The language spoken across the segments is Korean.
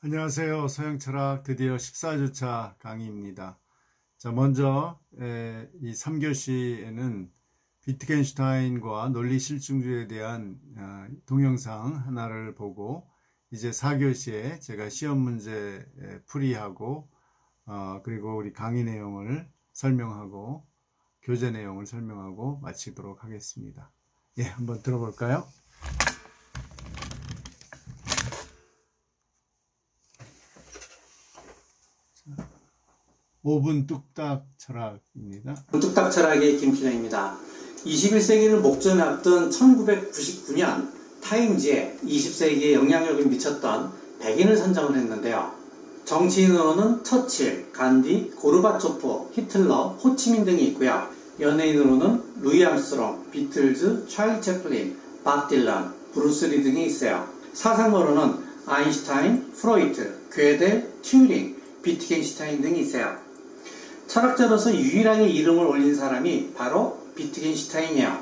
안녕하세요. 서양철학 드디어 14주차 강의입니다. 자, 먼저 이 3교시에는 비트겐슈타인과 논리 실증주의에 대한 동영상 하나를 보고, 이제 4교시에 제가 시험 문제 풀이하고 그리고 우리 강의 내용을 설명하고 교재 내용을 설명하고 마치도록 하겠습니다. 예, 한번 들어볼까요? 5분 뚝딱 철학입니다. 뚝딱 철학의 김필영입니다. 21세기를 목전에 앞둔 1999년 타임지에 20세기에 영향력을 미쳤던 100인을 선정을 했는데요. 정치인으로는 처칠, 간디, 고르바초프, 히틀러, 호치민 등이 있고요. 연예인으로는 루이 암스트롱, 비틀즈, 찰리 채플린, 밥 딜런, 브루스 리 등이 있어요. 사상가로는 아인슈타인, 프로이트, 괴델, 튜링, 비트겐슈타인 등이 있어요. 철학자로서 유일하게 이름을 올린 사람이 바로 비트겐슈타인이에요.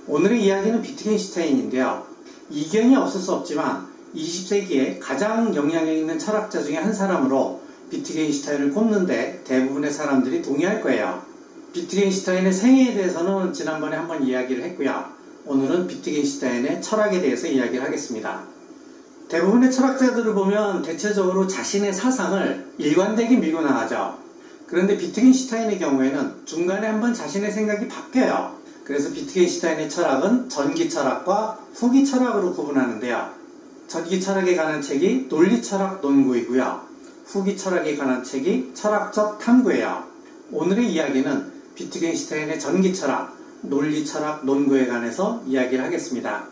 오늘의 이야기는 비트겐슈타인인데요. 이견이 없을 수 없지만 20세기에 가장 영향력 있는 철학자 중에 한 사람으로 비트겐슈타인을 꼽는데 대부분의 사람들이 동의할 거예요. 비트겐슈타인의 생애에 대해서는 지난번에 한번 이야기를 했고요. 오늘은 비트겐슈타인의 철학에 대해서 이야기를 하겠습니다. 대부분의 철학자들을 보면 대체적으로 자신의 사상을 일관되게 밀고 나가죠. 그런데 비트겐슈타인의 경우에는 중간에 한번 자신의 생각이 바뀌어요. 그래서 비트겐슈타인의 철학은 전기 철학과 후기 철학으로 구분하는데요. 전기 철학에 관한 책이 논리 철학 논구이고요. 후기 철학에 관한 책이 철학적 탐구예요. 오늘의 이야기는 비트겐슈타인의 전기 철학, 논리 철학 논구에 관해서 이야기를 하겠습니다.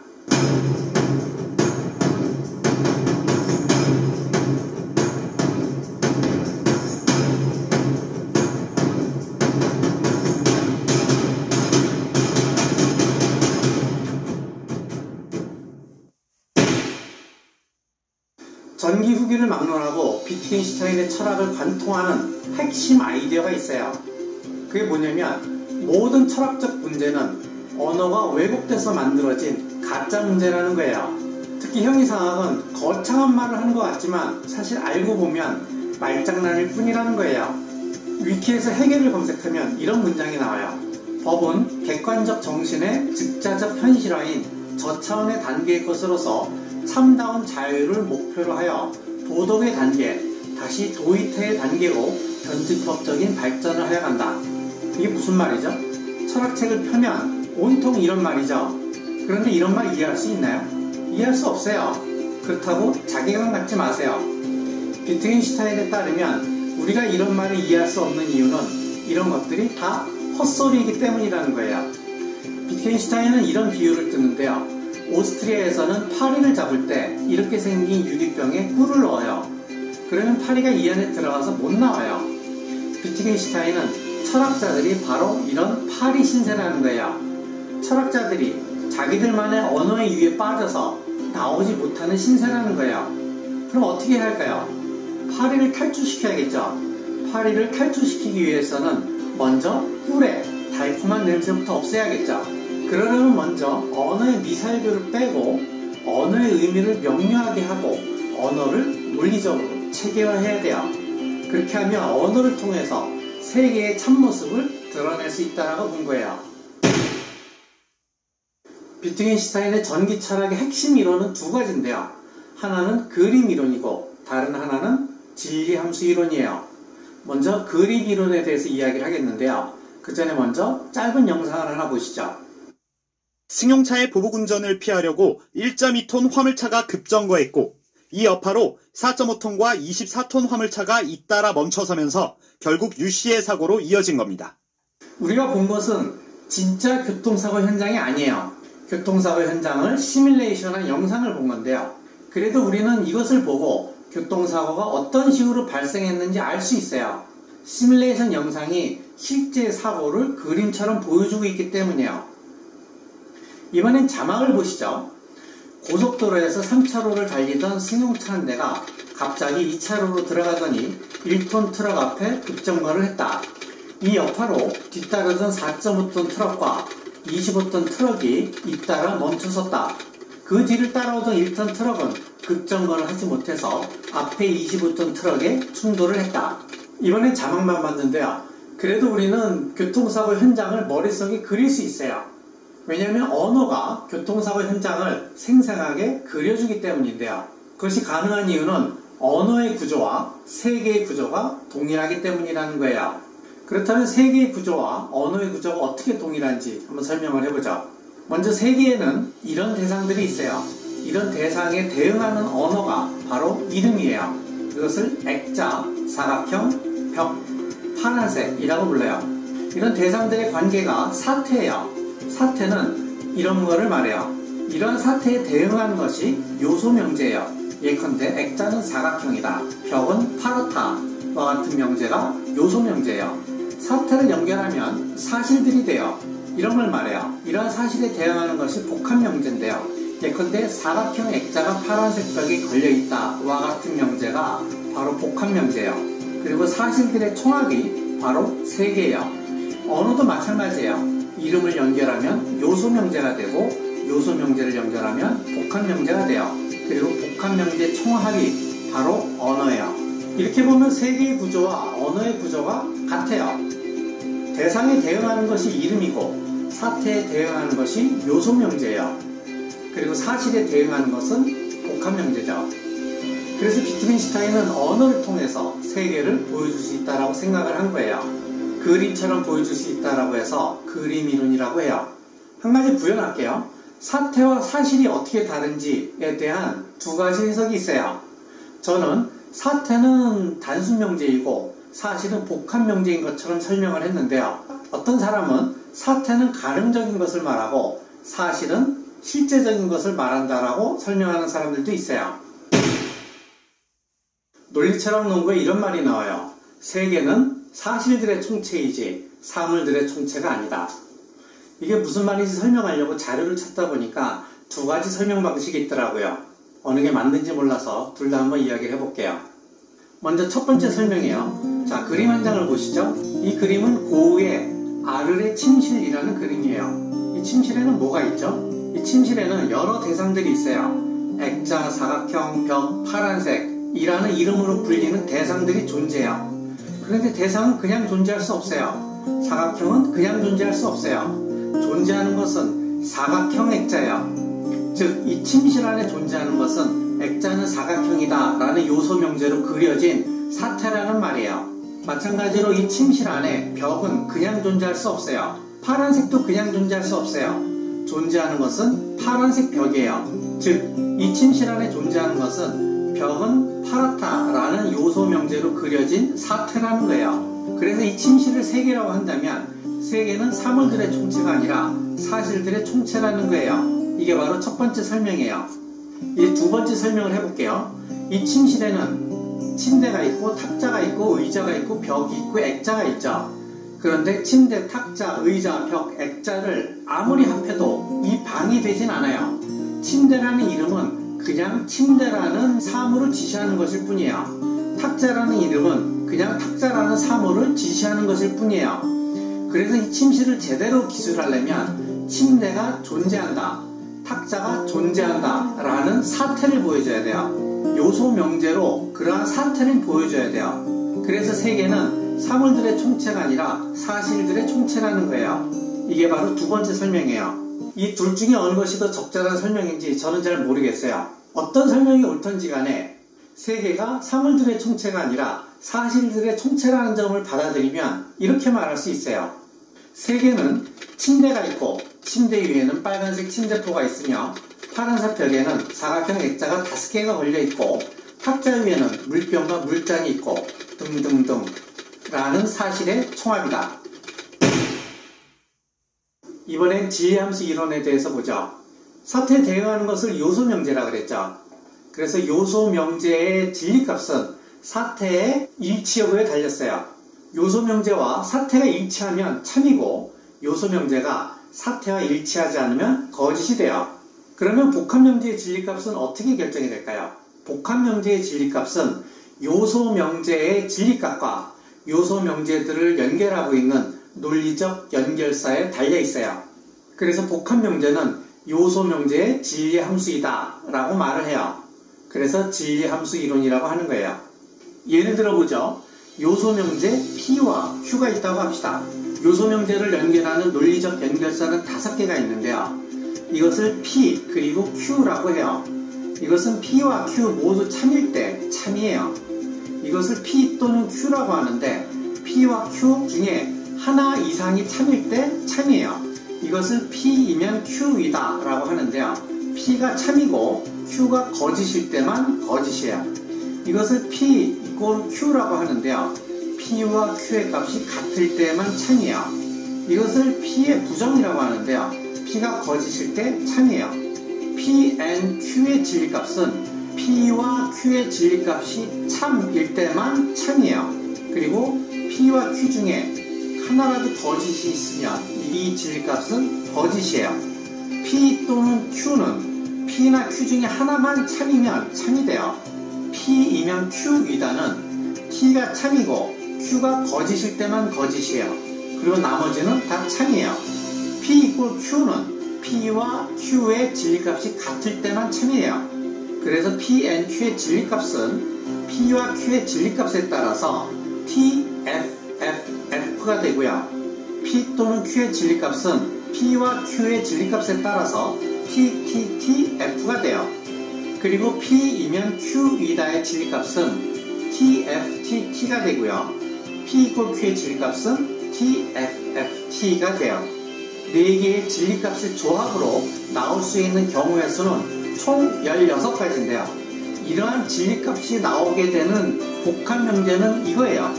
전기 후기를 막론하고 비트겐슈타인의 철학을 관통하는 핵심 아이디어가 있어요. 그게 뭐냐면 모든 철학적 문제는 언어가 왜곡돼서 만들어진 가짜 문제라는 거예요. 특히 형이상학은 거창한 말을 하는 것 같지만 사실 알고 보면 말장난일 뿐이라는 거예요. 위키에서 해결을 검색하면 이런 문장이 나와요. 법은 객관적 정신의 즉자적 현실화인 저차원의 단계의 것으로서 참다운 자유를 목표로 하여 도덕의 단계, 다시 도의태의 단계로 변칙법적인 발전을 하여 간다. 이게 무슨 말이죠? 철학책을 펴면 온통 이런 말이죠. 그런데 이런 말 이해할 수 있나요? 이해할 수 없어요. 그렇다고 자괴감 갖지 마세요. 비트겐슈타인에 따르면 우리가 이런 말을 이해할 수 없는 이유는 이런 것들이 다 헛소리이기 때문이라는 거예요. 비트겐슈타인은 이런 비유를 뜨는데요. 오스트리아에서는 파리를 잡을 때 이렇게 생긴 유리병에 꿀을 넣어요. 그러면 파리가 이 안에 들어가서 못 나와요. 비트겐슈타인은 철학자들이 바로 이런 파리 신세라는 거예요. 철학자들이 자기들만의 언어의 유에 빠져서 나오지 못하는 신세라는 거예요. 그럼 어떻게 해야 할까요? 파리를 탈출시켜야겠죠. 파리를 탈출시키기 위해서는 먼저 꿀의 달콤한 냄새부터 없애야겠죠. 그러려면 먼저 언어의 미살교를 빼고 언어의 의미를 명료하게 하고 언어를 논리적으로 체계화해야 돼요. 그렇게 하면 언어를 통해서 세계의 참모습을 드러낼 수 있다고 본 거예요. 비트겐슈타인의 전기 철학의 핵심 이론은 두 가지인데요. 하나는 그림 이론이고 다른 하나는 진리 함수 이론이에요. 먼저 그림 이론에 대해서 이야기를 하겠는데요. 그 전에 먼저 짧은 영상을 하나 보시죠. 승용차의 보복운전을 피하려고 1.2톤 화물차가 급정거했고 이 여파로 4.5톤과 24톤 화물차가 잇따라 멈춰서면서 결국 유씨의 사고로 이어진 겁니다. 우리가 본 것은 진짜 교통사고 현장이 아니에요. 교통사고 현장을 시뮬레이션한 영상을 본 건데요. 그래도 우리는 이것을 보고 교통사고가 어떤 식으로 발생했는지 알 수 있어요. 시뮬레이션 영상이 실제 사고를 그림처럼 보여주고 있기 때문이에요. 이번엔 자막을 보시죠. 고속도로에서 3차로를 달리던 승용차 한 대가 갑자기 2차로로 들어가더니 1톤 트럭 앞에 급정거를 했다. 이 여파로 뒤따르던 4.5톤 트럭과 25톤 트럭이 잇따라 멈춰섰다. 그 뒤를 따라오던 1톤 트럭은 급정거를 하지 못해서 앞에 25톤 트럭에 충돌을 했다. 이번엔 자막만 봤는데요. 그래도 우리는 교통사고 현장을 머릿속에 그릴 수 있어요. 왜냐하면 언어가 교통사고 현장을 생생하게 그려주기 때문인데요. 그것이 가능한 이유는 언어의 구조와 세계의 구조가 동일하기 때문이라는 거예요. 그렇다면 세계의 구조와 언어의 구조가 어떻게 동일한지 한번 설명을 해보죠. 먼저 세계에는 이런 대상들이 있어요. 이런 대상에 대응하는 언어가 바로 이름이에요. 이것을 액자, 사각형, 벽, 파란색이라고 불러요. 이런 대상들의 관계가 사태예요. 사태는 이런 거를 말해요. 이런 사태에 대응하는 것이 요소명제예요. 예컨대 액자는 사각형이다. 벽은 파랗다와 같은 명제가 요소명제예요. 사태를 연결하면 사실들이 돼요. 이런 걸 말해요. 이러한 사실에 대응하는 것이 복합명제인데요. 예컨대 사각형 액자가 파란색 벽에 걸려있다와 같은 명제가 바로 복합명제예요. 그리고 사실들의 총합이 바로 세계예요. 언어도 마찬가지예요. 이름을 연결하면 요소명제가 되고 요소명제를 연결하면 복합명제가 돼요. 그리고 복합명제 총합이 바로 언어예요. 이렇게 보면 세계의 구조와 언어의 구조가 같아요. 대상에 대응하는 것이 이름이고 사태에 대응하는 것이 요소명제예요. 그리고 사실에 대응하는 것은 복합명제죠. 그래서 비트겐슈타인은 언어를 통해서 세계를 보여줄 수 있다고 생각을 한 거예요. 그림처럼 보여줄 수 있다고 해서 그림 이론이라고 해요. 한 가지 부연할게요. 사태와 사실이 어떻게 다른지에 대한 두 가지 해석이 있어요. 저는 사태는 단순명제이고 사실은 복합명제인 것처럼 설명을 했는데요. 어떤 사람은 사태는 가능적인 것을 말하고 사실은 실제적인 것을 말한다라고 설명하는 사람들도 있어요. 논리철학 논구에 이런 말이 나와요. 세계는 사실들의 총체이지 사물들의 총체가 아니다. 이게 무슨 말인지 설명하려고 자료를 찾다 보니까 두 가지 설명 방식이 있더라고요. 어느 게 맞는지 몰라서 둘 다 한번 이야기를 해볼게요. 먼저 첫 번째 설명이에요. 자, 그림 한 장을 보시죠. 이 그림은 고우의 아르레 침실이라는 그림이에요. 이 침실에는 뭐가 있죠? 이 침실에는 여러 대상들이 있어요. 액자, 사각형, 벽, 파란색이라는 이름으로 불리는 대상들이 존재해요. 그런데 대상은 그냥 존재할 수 없어요. 사각형은 그냥 존재할 수 없어요. 존재하는 것은 사각형 액자예요. 즉, 이 침실 안에 존재하는 것은 액자는 사각형이다 라는 요소 명제로 그려진 사태라는 말이에요. 마찬가지로 이 침실 안에 벽은 그냥 존재할 수 없어요. 파란색도 그냥 존재할 수 없어요. 존재하는 것은 파란색 벽이에요. 즉, 이 침실 안에 존재하는 것은 벽은 파랗다라는 요소 명제로 그려진 사태라는 거예요. 그래서 이 침실을 세계라고 한다면 세계는 사물들의 총체가 아니라 사실들의 총체라는 거예요. 이게 바로 첫 번째 설명이에요. 이제 두 번째 설명을 해볼게요. 이 침실에는 침대가 있고 탁자가 있고 의자가 있고 벽이 있고 액자가 있죠. 그런데 침대, 탁자, 의자, 벽, 액자를 아무리 합해도 이 방이 되진 않아요. 침대라는 이름은 그냥 침대라는 사물을 지시하는 것일 뿐이에요. 탁자라는 이름은 그냥 탁자라는 사물을 지시하는 것일 뿐이에요. 그래서 이 침실을 제대로 기술하려면 침대가 존재한다, 탁자가 존재한다 라는 사태를 보여줘야 돼요. 요소 명제로 그러한 사태를 보여줘야 돼요. 그래서 세계는 사물들의 총체가 아니라 사실들의 총체라는 거예요. 이게 바로 두 번째 설명이에요. 이 둘 중에 어느 것이 더 적절한 설명인지 저는 잘 모르겠어요. 어떤 설명이 옳던지 간에 세계가 사물들의 총체가 아니라 사실들의 총체라는 점을 받아들이면 이렇게 말할 수 있어요. 세계는 침대가 있고 침대 위에는 빨간색 침대포가 있으며 파란색 벽에는 사각형 액자가 5개가 걸려있고 탁자 위에는 물병과 물잔이 있고 등등등 라는 사실의 총합이다. 이번엔 지혜함수 이론에 대해서 보죠. 사태에 대응하는 것을 요소명제라 그랬죠. 그래서 요소명제의 진리값은 사태의 일치 여부에 달렸어요. 요소명제와 사태가 일치하면 참이고 요소명제가 사태와 일치하지 않으면 거짓이 돼요. 그러면 복합명제의 진리값은 어떻게 결정이 될까요? 복합명제의 진리값은 요소명제의 진리값과 요소명제들을 연결하고 있는 논리적 연결사에 달려 있어요. 그래서 복합명제는 요소 명제의 진리 함수이다 라고 말을 해요. 그래서 진리 함수 이론이라고 하는 거예요. 예를 들어 보죠. 요소 명제 P와 Q가 있다고 합시다. 요소 명제를 연결하는 논리적 연결선은 5개가 있는데요. 이것을 P 그리고 Q라고 해요. 이것은 P와 Q 모두 참일 때 참이에요. 이것을 P 또는 Q라고 하는데 P와 Q 중에 하나 이상이 참일 때 참이에요. 이것을 P이면 Q이다 라고 하는데요. P가 참이고 Q가 거짓일 때만 거짓이에요. 이것을 P 이꼴 Q라고 하는데요. P와 Q의 값이 같을 때만 참이에요. 이것을 P의 부정이라고 하는데요. P가 거짓일 때 참이에요. P and Q의 진리값은 P와 Q의 진리값이 참일 때만 참이에요. 그리고 P와 Q 중에 하나라도 거짓이 있으면 이 진리값은 거짓이에요. P 또는 Q는 P나 Q 중에 하나만 참이면 참이 돼요. P이면 Q이다는 T가 참이고 Q가 거짓일 때만 거짓이에요. 그리고 나머지는 다 참이에요. P 이꼴 Q는 P와 Q의 진리값이 같을 때만 참이에요. 그래서 P and Q의 진리값은 P와 Q의 진리값에 따라서 T, F가 되고요. P 또는 Q의 진리값은 P와 Q의 진리값에 따라서 T, F가 돼요. 그리고 P이면 Q이다의 진리값은 TFT가 되고요. P 이꼴 Q의 진리값은 TFFT가 돼요. 4개의 진리값의 조합으로 나올 수 있는 경우의 수는 총 16가지인데요. 이러한 진리값이 나오게 되는 복합 명제는 이거예요.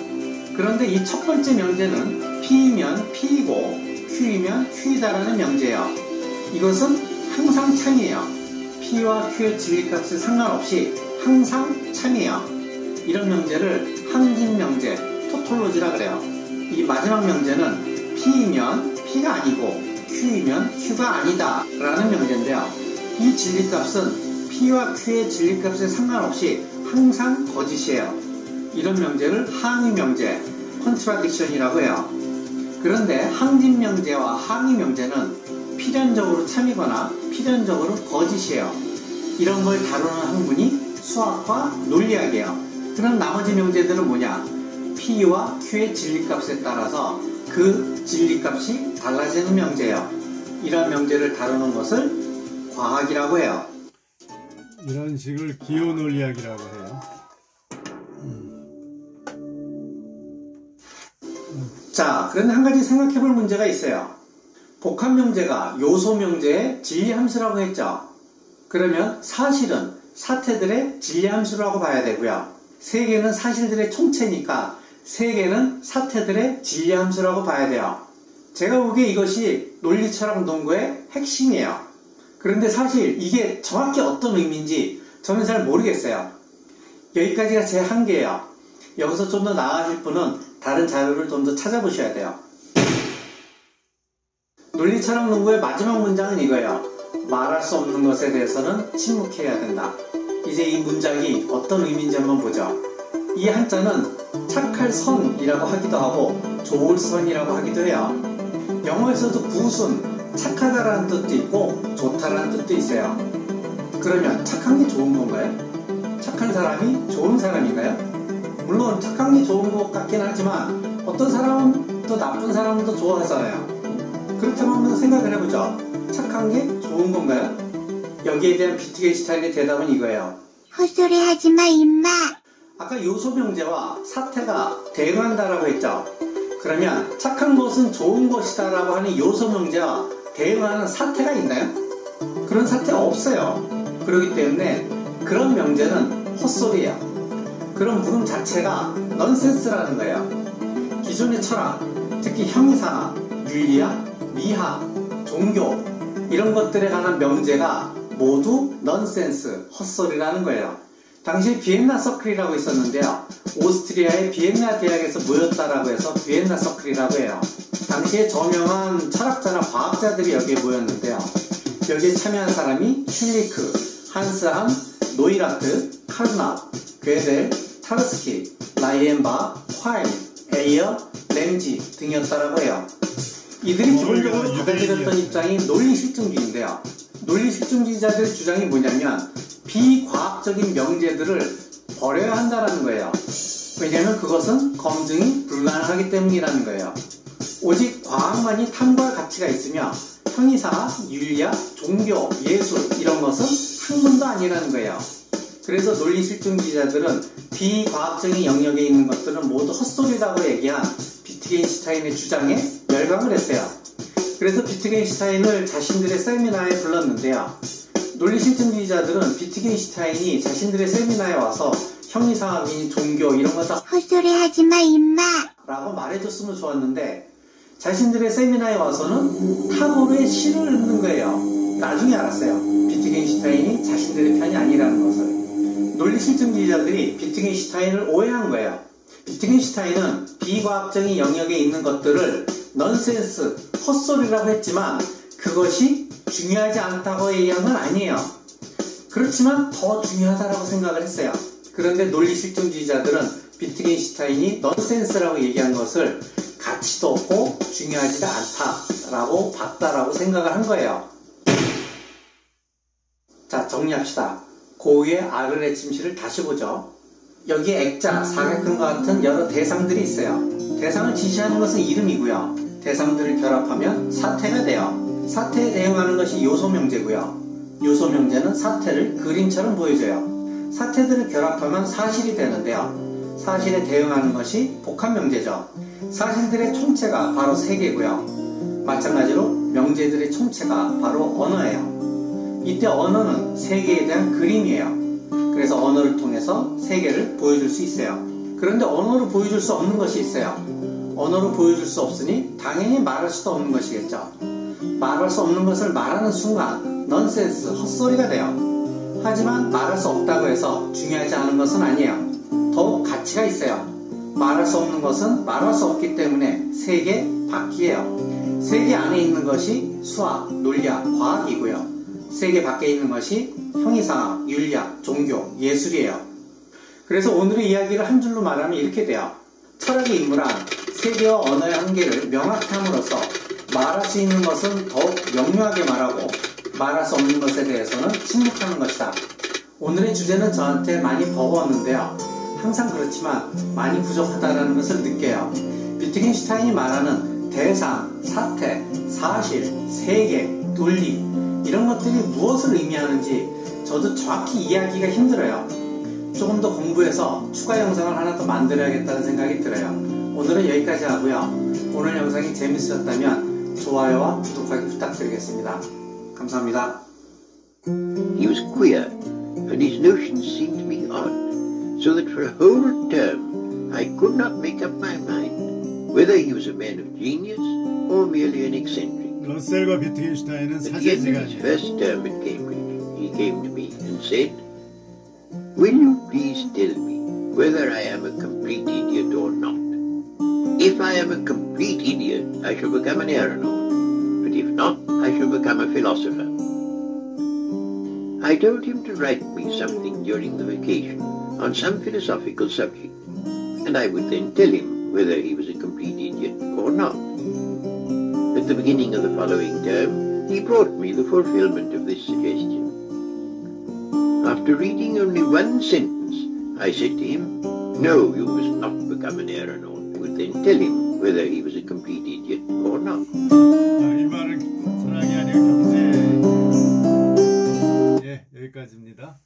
그런데 이 첫 번째 명제는 P이면 P이고 Q이면 Q이다라는 명제예요. 이것은 항상 참이에요. P와 Q의 진리값에 상관없이 항상 참이에요. 이런 명제를 항진 명제, 토톨로지라 그래요. 이 마지막 명제는 P이면 P가 아니고 Q이면 Q가 아니다 라는 명제인데요. 이 진리값은 P와 Q의 진리값에 상관없이 항상 거짓이에요. 이런 명제를 항의 명제, contradiction이라고 해요. 그런데 항진 명제와 항의 명제는 필연적으로 참이거나 필연적으로 거짓이에요. 이런 걸 다루는 학문이 수학과 논리학이에요. 그럼 나머지 명제들은 뭐냐? P와 Q의 진리값에 따라서 그 진리값이 달라지는 명제예요. 이런 명제를 다루는 것을 과학이라고 해요. 이런 식을 기호 논리학이라고 해요. 자, 그런데 한 가지 생각해 볼 문제가 있어요. 복합 명제가 요소 명제의 진리 함수라고 했죠. 그러면 사실은 사태들의 진리 함수라고 봐야 되고요. 세계는 사실들의 총체니까 세계는 사태들의 진리 함수라고 봐야 돼요. 제가 보기에 이것이 논리 철학 논거의 핵심이에요. 그런데 사실 이게 정확히 어떤 의미인지 저는 잘 모르겠어요. 여기까지가 제 한계예요. 여기서 좀 더 나아질 분은 다른 자료를 좀 더 찾아보셔야 돼요. 논리 철학 논거의 마지막 문장은 이거예요. 말할 수 없는 것에 대해서는 침묵해야 된다. 이제 이 문장이 어떤 의미인지 한번 보죠. 이 한자는 착할 선이라고 하기도 하고 좋을 선이라고 하기도 해요. 영어에서도 굿은 착하다라는 뜻도 있고 좋다라는 뜻도 있어요. 그러면 착한 게 좋은 건가요? 착한 사람이 좋은 사람인가요? 물론 착한 게 좋은 것 같긴 하지만 어떤 사람은 또 나쁜 사람도 좋아하잖아요. 그렇다면 한번 생각을 해보죠. 착한 게 좋은 건가요? 여기에 대한 비트겐슈타인의 대답은 이거예요. 헛소리 하지마 임마. 아까 요소 명제와 사태가 대응한다라고 했죠. 그러면 착한 것은 좋은 것이다 라고 하는 요소 명제와 대응하는 사태가 있나요? 그런 사태가 없어요. 그렇기 때문에 그런 명제는 헛소리예요. 그런 물음 자체가 넌센스라는 거예요. 기존의 철학, 특히 형이상학, 윤리학, 미학, 종교 이런 것들에 관한 명제가 모두 넌센스, 헛소리라는 거예요. 당시 비엔나 서클이라고 있었는데요. 오스트리아의 비엔나 대학에서 모였다라고 해서 비엔나 서클이라고 해요. 당시에 저명한 철학자나 과학자들이 여기에 모였는데요. 여기에 참여한 사람이 슐리크, 한스함, 노이라트, 카르납, 괴델, 타르스키, 라이엔바, 화임, 에이어, 램지 등이었다라고 해요. 이들이 기본적으로 받아들였던 입장이 논리 실증주의인데요. 논리 실증주의자들의 주장이 뭐냐면 비과학적인 명제들을 버려야 한다는 거예요. 왜냐하면 그것은 검증이 불가능하기 때문이라는 거예요. 오직 과학만이 탐구할 가치가 있으며 형이사, 윤리학, 종교, 예술 이런 것은 학문도 아니라는 거예요. 그래서 논리 실증주의자들은 비과학적인 영역에 있는 것들은 모두 헛소리라고 얘기한 비트겐슈타인의 주장에 열광을 했어요. 그래서 비트겐슈타인을 자신들의 세미나에 불렀는데요. 논리 실증주의자들은 비트겐슈타인이 자신들의 세미나에 와서 형이상학이니 종교 이런 거 다 헛소리 하지마 임마. 라고 말해줬으면 좋았는데 자신들의 세미나에 와서는 타고르의 시를 읽는 거예요. 나중에 알았어요. 비트겐슈타인이 자신들의 편이 아니라는 것을. 논리 실증주의자들이 비트겐슈타인을 오해한 거예요. 비트겐슈타인은 비과학적인 영역에 있는 것들을 넌센스, 헛소리라고 했지만 그것이 중요하지 않다고 얘기한 건 아니에요. 그렇지만 더 중요하다고 생각을 했어요. 그런데 논리 실증주의자들은 비트겐슈타인이 넌센스라고 얘기한 것을 가치도 없고 중요하지도 않다라고 봤다라고 생각을 한 거예요. 자, 정리합시다. 고유의 아르레침시를 다시 보죠. 여기에 액자, 사각형과 같은 여러 대상들이 있어요. 대상을 지시하는 것은 이름이고요. 대상들을 결합하면 사태가 돼요. 사태에 대응하는 것이 요소명제고요. 요소명제는 사태를 그림처럼 보여줘요. 사태들을 결합하면 사실이 되는데요. 사실에 대응하는 것이 복합명제죠. 사실들의 총체가 바로 세계고요. 마찬가지로 명제들의 총체가 바로 언어예요. 이때 언어는 세계에 대한 그림이에요. 그래서 언어를 통해서 세계를 보여줄 수 있어요. 그런데 언어로 보여줄 수 없는 것이 있어요. 언어로 보여줄 수 없으니 당연히 말할 수도 없는 것이겠죠. 말할 수 없는 것을 말하는 순간 넌센스, 헛소리가 돼요. 하지만 말할 수 없다고 해서 중요하지 않은 것은 아니에요. 더욱 가치가 있어요. 말할 수 없는 것은 말할 수 없기 때문에 세계 밖이에요. 세계 안에 있는 것이 수학, 논리학, 과학이고요. 세계 밖에 있는 것이 형이상학, 윤리학, 종교, 예술이에요. 그래서 오늘의 이야기를 한 줄로 말하면 이렇게 돼요. 철학의 임무란 세계와 언어의 한계를 명확히 함으로써 말할 수 있는 것은 더욱 명료하게 말하고 말할 수 없는 것에 대해서는 침묵하는 것이다. 오늘의 주제는 저한테 많이 버거웠는데요. 항상 그렇지만 많이 부족하다는 것을 느껴요. 비트겐슈타인이 말하는 대상, 사태, 사실, 세계, 논리 이런 것들이 무엇을 의미하는지 저도 정확히 이해하기가 힘들어요. 조금 더 공부해서 추가 영상을 하나 더 만들어야겠다는 생각이 들어요. 오늘은 여기까지 하고요. 오늘 영상이 재밌으셨다면 좋아요와 구독하기 부탁드리겠습니다. 감사합니다. He was queer, and his notions seemed to me odd, so that for a whole term I could not make up my mind whether he was a man of genius or merely an eccentric. 러셀과 비트겐슈타인은 At the end of his 사제지간이에요. first term at Cambridge, he came to me and said, "Will you please tell me whether I am a complete idiot or not? If I am a complete idiot, I shall become an aeronaut, but if not, I shall become a philosopher." I told him to write me something during the vacation on some philosophical subject, and I would then tell him whether he was a complete idiot or not. At the beginning of the following term, he brought me the fulfillment of this suggestion. After reading only one sentence, I said to him, "No, you must not become an aeronaut." I would then tell him whether he was a complete idiot or not. 이 말은 철학이 아니라 경제. 예, 여기까지입니다.